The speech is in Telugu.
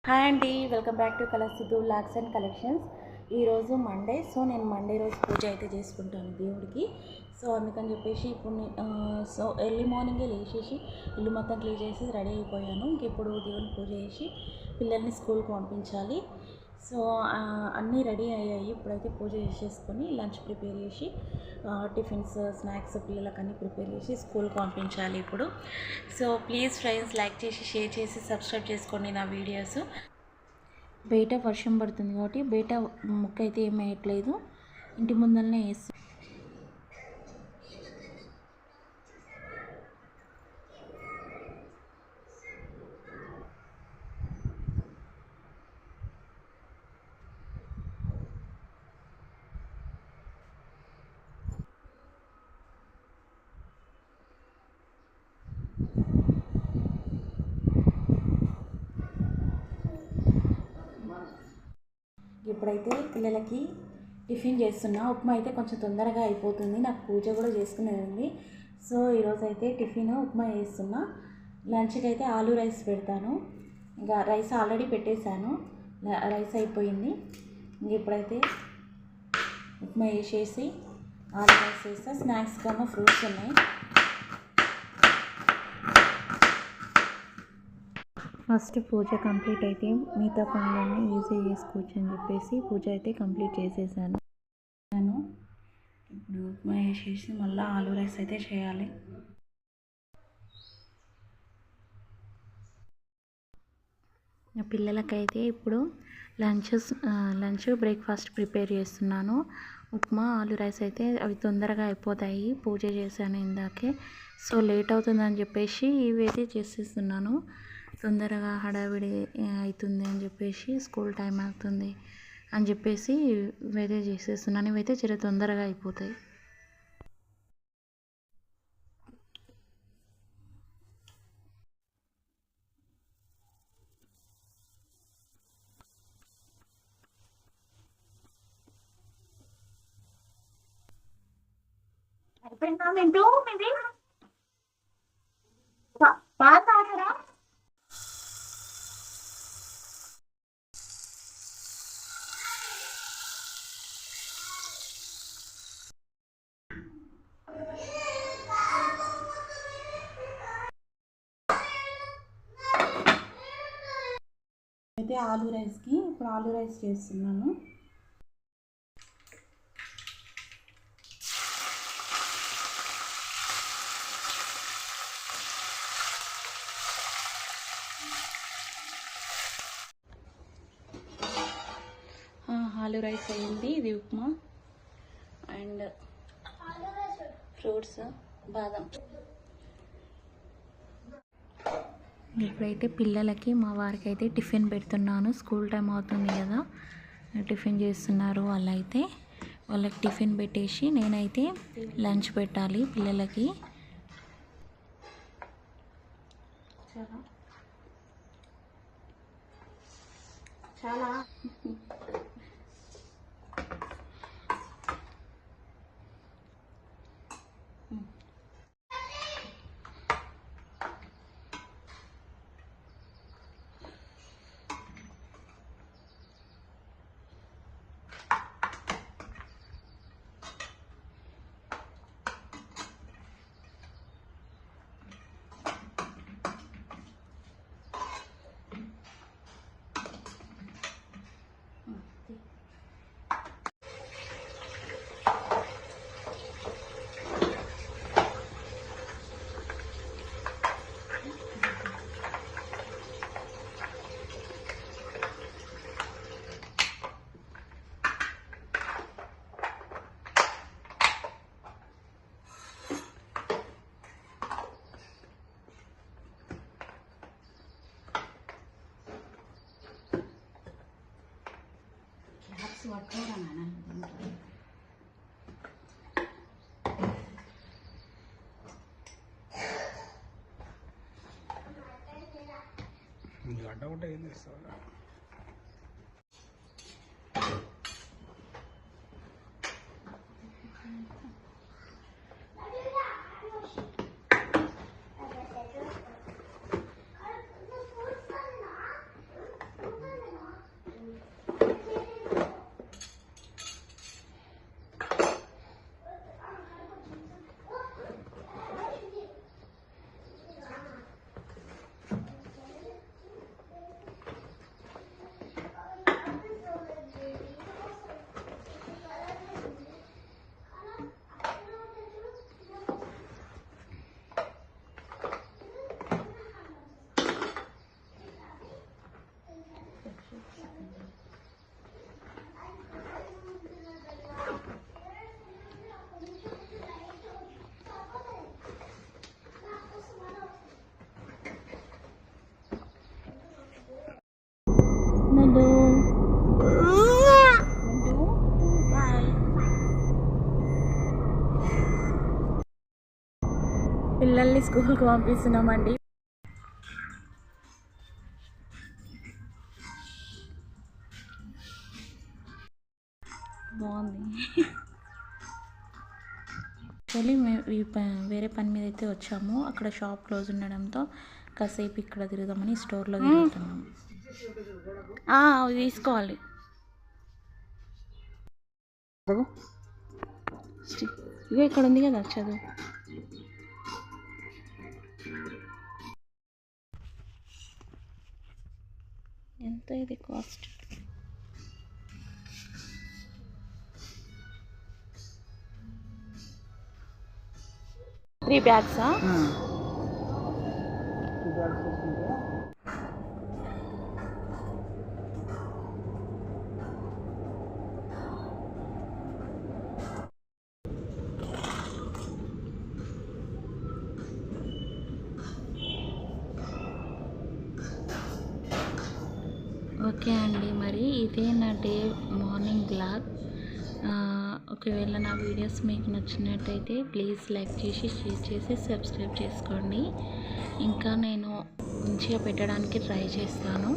హాయ్ అండి, welcome back to colour Siddhu lakhs and collections. ఈరోజు మండే. సో నేను మండే రోజు పూజ అయితే చేసుకుంటాను దేవుడికి. సో అందుకని చెప్పేసి ఇప్పుడు సో ఎర్లీ మార్నింగే లేచేసి ఇల్లు మొత్తం క్లీన్ చేసి రెడీ అయిపోయాను. ఇంకెప్పుడు దేవుని పూజ చేసి పిల్లల్ని స్కూల్కి పంపించాలి. సో అన్నీ రెడీ అయ్యాయి. ఇప్పుడైతే పూజ చేసేసుకొని లంచ్ ప్రిపేర్ చేసి టిఫిన్స్ స్నాక్స్ పిల్లలకు అన్నీ ప్రిపేర్ చేసి స్కూల్కి పంపించాలి ఇప్పుడు. సో ప్లీజ్ ఫ్రెండ్స్, లైక్ చేసి షేర్ చేసి సబ్స్క్రైబ్ చేసుకోండి నా వీడియోస్. బయట వర్షం పడుతుంది కాబట్టి బయట మొక్క అయితే ఏం వేయట్లేదు, ఇంటి ముందరనే వేస్తాం. ఇప్పుడైతే పిల్లలకి టిఫిన్ చేస్తున్నా. ఉప్మా అయితే కొంచెం తొందరగా అయిపోతుంది, నాకు పూజ కూడా చేసుకునేది ఉంది. సో ఈరోజు అయితే టిఫిన్ ఉప్మా చేస్తున్నా. లంచ్కి అయితే ఆలూ రైస్ పెడతాను. ఇంకా రైస్ ఆల్రెడీ పెట్టేశాను, రైస్ అయిపోయింది. ఇంక ఇప్పుడైతే ఉప్మా వేసేసి ఆలూ రైస్ వేస్తా. స్నాక్స్ కన్నా ఫ్రూట్స్ ఉన్నాయి. ఫస్ట్ పూజ కంప్లీట్ అయితే మిగతా పనులన్నీ ఈజీ చేసుకోవచ్చు అని చెప్పేసి పూజ అయితే కంప్లీట్ చేసేసాను. ఇప్పుడు ఉప్మా వేసేసి మళ్ళీ ఆలూ రైస్ అయితే చేయాలి. పిల్లలకైతే ఇప్పుడు లంచ్ బ్రేక్ఫాస్ట్ ప్రిపేర్ చేస్తున్నాను. ఉప్మా ఆలూ రైస్ అయితే అవి తొందరగా అయిపోతాయి, పూజ చేశాను ఇందాకే. సో లేట్ అవుతుందని చెప్పేసి ఇవైతే చేసేస్తున్నాను. తొందరగా హడావిడి అవుతుంది అని చెప్పేసి, స్కూల్ టైం అవుతుంది అని చెప్పేసి ఇవైతే చేసేస్తున్నాను. ఇవైతే చాలా తొందరగా అయిపోతాయి. అయిపోయిందా మింటూ మీది? పాత ఆడరా? అయితే ఆలూ రైస్కి ఇప్పుడు ఆలూ రైస్ చేస్తున్నాను. ఆలూ రైస్ అయింది. ఇది ఉప్మా అండ్ ఫ్రూట్స్, బాదం. ఇప్పుడైతే పిల్లలకి మా వారికి అయితే టిఫిన్ పెడుతున్నాను. స్కూల్ టైం అవుతుంది కదా, టిఫిన్ చేస్తున్నారు వాళ్ళైతే. వాళ్ళకి టిఫిన్ పెట్టేసి నేనైతే లంచ్ పెట్టాలి పిల్లలకి. చాలా గడ్డ కూడా ఏం చేస్తావు? పిల్లల్ని స్కూల్కి పంపిస్తున్నామండి. బాగుంది. యాక్చువల్లీ మేము వేరే పని మీద అయితే వచ్చాము. అక్కడ షాప్ క్లోజ్ ఉండడంతో కాసేపు ఇక్కడ తిరుగుదామని స్టోర్లో తిరుగుతున్నాం. అవి తీసుకోవాలి. ఇగో ఇక్కడ ఉంది కదా చదువు. ఎంత ఇది కాస్ట్? త్రీ బ్యాగ్సా? ఓకే అండి, మరి ఇదే నా డే మార్నింగ్ బ్లాగ్. ఒకవేళ నా వీడియోస్ మీకు నచ్చినట్టయితే ప్లీజ్ లైక్ చేసి, షేర్ చేసి, సబ్స్క్రైబ్ చేసుకోండి. ఇంకా నేను మంచిగా పెట్టడానికి ట్రై చేస్తాను.